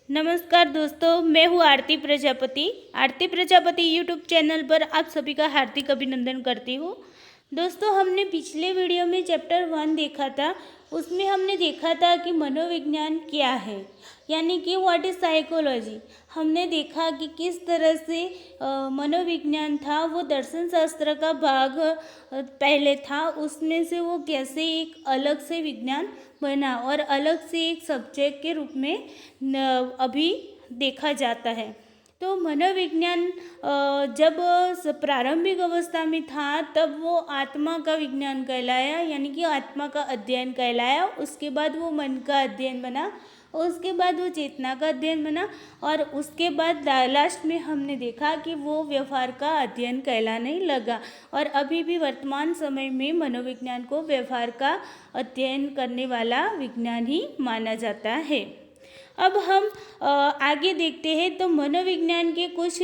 नमस्कार दोस्तों, मैं हूँ आरती प्रजापति। आरती प्रजापति यूट्यूब चैनल पर आप सभी का हार्दिक अभिनंदन करती हूँ। दोस्तों, हमने पिछले वीडियो में चैप्टर 1 देखा था। उसमें हमने देखा था कि मनोविज्ञान क्या है, यानी कि व्हाट इज़ साइकोलॉजी। हमने देखा कि किस तरह से मनोविज्ञान था, वो दर्शन शास्त्र का भाग पहले था। उसमें से वो कैसे एक अलग से विज्ञान बना और अलग से एक सब्जेक्ट के रूप में अभी देखा जाता है। तो मनोविज्ञान जब प्रारंभिक अवस्था में था तब वो आत्मा का विज्ञान कहलाया, यानी कि आत्मा का अध्ययन कहलाया। उसके बाद वो मन का अध्ययन बना, उसके बाद वो चेतना का अध्ययन बना, और उसके बाद लास्ट में हमने देखा कि वो व्यवहार का अध्ययन कहलाने लगा। और अभी भी वर्तमान समय में मनोविज्ञान को व्यवहार का अध्ययन करने वाला विज्ञान ही माना जाता है। अब हम आगे देखते हैं। तो मनोविज्ञान के कुछ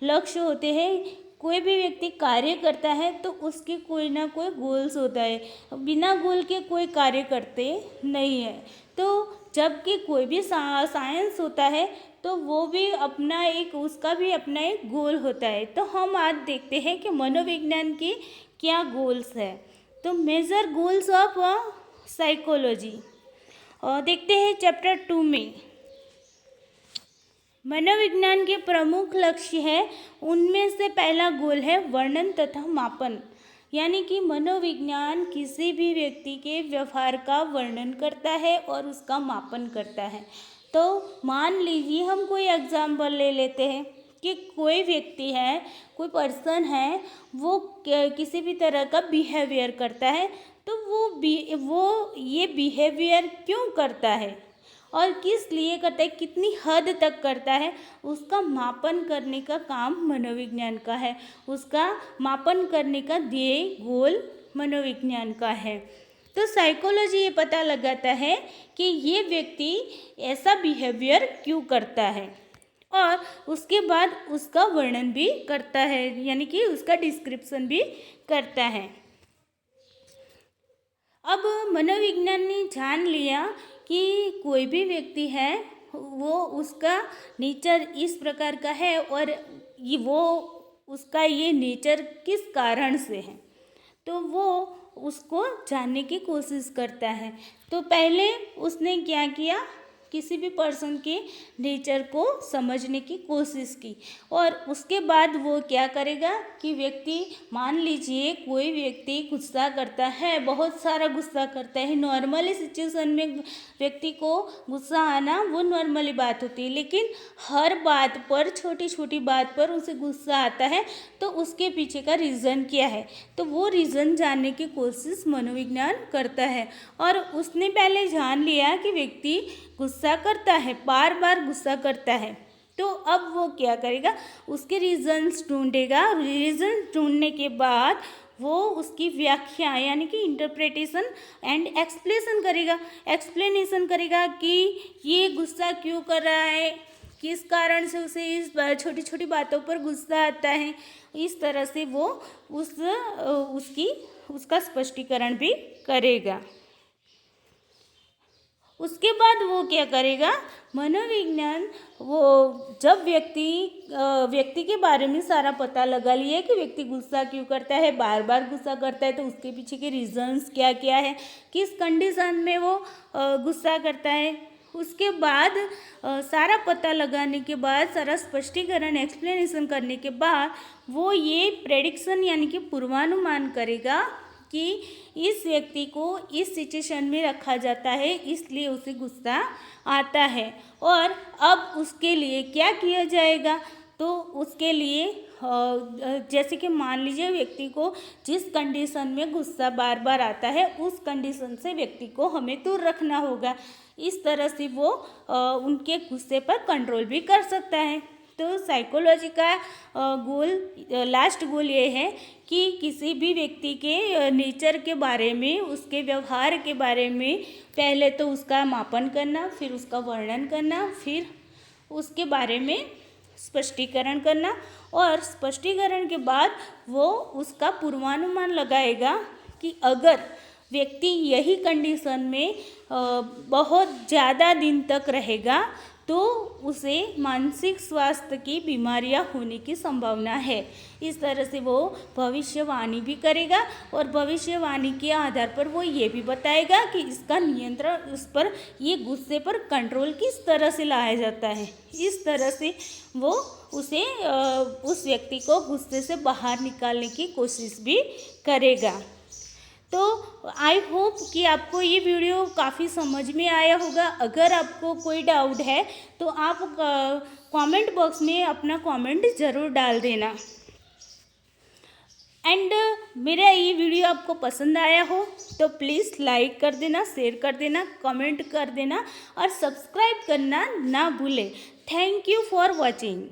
लक्ष्य होते हैं। कोई भी व्यक्ति कार्य करता है तो उसके कोई ना कोई गोल्स होता है, बिना गोल के कोई कार्य करते नहीं है। तो जबकि कोई भी साइंस होता है तो वो भी उसका भी अपना एक गोल होता है। तो हम आज देखते हैं कि मनोविज्ञान के क्या गोल्स है। तो मेजर गोल्स ऑफ साइकोलॉजी देखते हैं चैप्टर 2 में। मनोविज्ञान के प्रमुख लक्ष्य है, उनमें से पहला गोल है वर्णन तथा मापन, यानी कि मनोविज्ञान किसी भी व्यक्ति के व्यवहार का वर्णन करता है और उसका मापन करता है। तो मान लीजिए हम कोई एग्जाम्पल ले लेते हैं कि कोई व्यक्ति है, कोई पर्सन है, वो किसी भी तरह का बिहेवियर करता है। तो वो ये बिहेवियर क्यों करता है और किस लिए करता है, कितनी हद तक करता है, उसका मापन करने का काम मनोविज्ञान का है। उसका मापन करने का ध्येय गोल मनोविज्ञान का है। तो साइकोलॉजी ये पता लगाता है कि ये व्यक्ति ऐसा बिहेवियर क्यों करता है और उसके बाद उसका वर्णन भी करता है, यानी कि उसका डिस्क्रिप्शन भी करता है। अब मनोविज्ञान ने जान लिया कि कोई भी व्यक्ति है, वो उसका नेचर इस प्रकार का है और उसका ये नेचर किस कारण से है, तो वो उसको जानने की कोशिश करता है। तो पहले उसने क्या किया, किसी भी पर्सन के नेचर को समझने की कोशिश की। और उसके बाद वो क्या करेगा कि व्यक्ति, मान लीजिए कोई व्यक्ति गुस्सा करता है, बहुत सारा गुस्सा करता है। नॉर्मली सिचुएशन में व्यक्ति को गुस्सा आना वो नॉर्मली बात होती है, लेकिन हर बात पर, छोटी छोटी बात पर उसे गुस्सा आता है। तो उसके पीछे का रीज़न क्या है, तो वो रीज़न जानने की कोशिश मनोविज्ञान करता है। और उसने पहले जान लिया कि व्यक्ति गुस्सा करता है, बार बार गुस्सा करता है। तो अब वो क्या करेगा, उसके रीजंस ढूंढेगा। रीजन ढूंढने के बाद वो उसकी व्याख्या, यानी कि इंटरप्रिटेशन एंड एक्सप्लेनेशन करेगा कि ये गुस्सा क्यों कर रहा है, किस कारण से उसे इस छोटी छोटी बातों पर गुस्सा आता है। इस तरह से वो उसका स्पष्टीकरण भी करेगा। उसके बाद वो क्या करेगा, मनोविज्ञान वो जब व्यक्ति के बारे में सारा पता लगा लिया कि व्यक्ति गुस्सा क्यों करता है, बार बार गुस्सा करता है, तो उसके पीछे के रीजंस क्या क्या है, किस कंडीशन में वो गुस्सा करता है। उसके बाद सारा पता लगाने के बाद, सारा स्पष्टीकरण, एक्सप्लेनेशन करने के बाद वो ये प्रेडिक्शन, यानी कि पूर्वानुमान करेगा कि इस व्यक्ति को इस सिचुएशन में रखा जाता है, इसलिए उसे गुस्सा आता है। और अब उसके लिए क्या किया जाएगा, तो उसके लिए जैसे कि मान लीजिए व्यक्ति को जिस कंडीशन में गुस्सा बार बार आता है, उस कंडीशन से व्यक्ति को हमें दूर रखना होगा। इस तरह से वो उनके गुस्से पर कंट्रोल भी कर सकता है। तो साइकोलॉजी का लास्ट गोल ये है कि किसी भी व्यक्ति के नेचर के बारे में, उसके व्यवहार के बारे में पहले तो उसका मापन करना, फिर उसका वर्णन करना, फिर उसके बारे में स्पष्टीकरण करना, और स्पष्टीकरण के बाद वो उसका पूर्वानुमान लगाएगा कि अगर व्यक्ति यही कंडीशन में बहुत ज़्यादा दिन तक रहेगा तो उसे मानसिक स्वास्थ्य की बीमारियां होने की संभावना है। इस तरह से वो भविष्यवाणी भी करेगा और भविष्यवाणी के आधार पर वो ये भी बताएगा कि इसका नियंत्रण, उस पर, ये गुस्से पर कंट्रोल किस तरह से लाया जाता है। इस तरह से वो उस व्यक्ति को गुस्से से बाहर निकालने की कोशिश भी करेगा। तो आई होप कि आपको ये वीडियो काफ़ी समझ में आया होगा। अगर आपको कोई डाउट है तो आप कमेंट बॉक्स में अपना कमेंट ज़रूर डाल देना। एंड मेरा ये वीडियो आपको पसंद आया हो तो प्लीज़ लाइक कर देना, शेयर कर देना, कमेंट कर देना और सब्सक्राइब करना ना भूलें। Thank you for watching.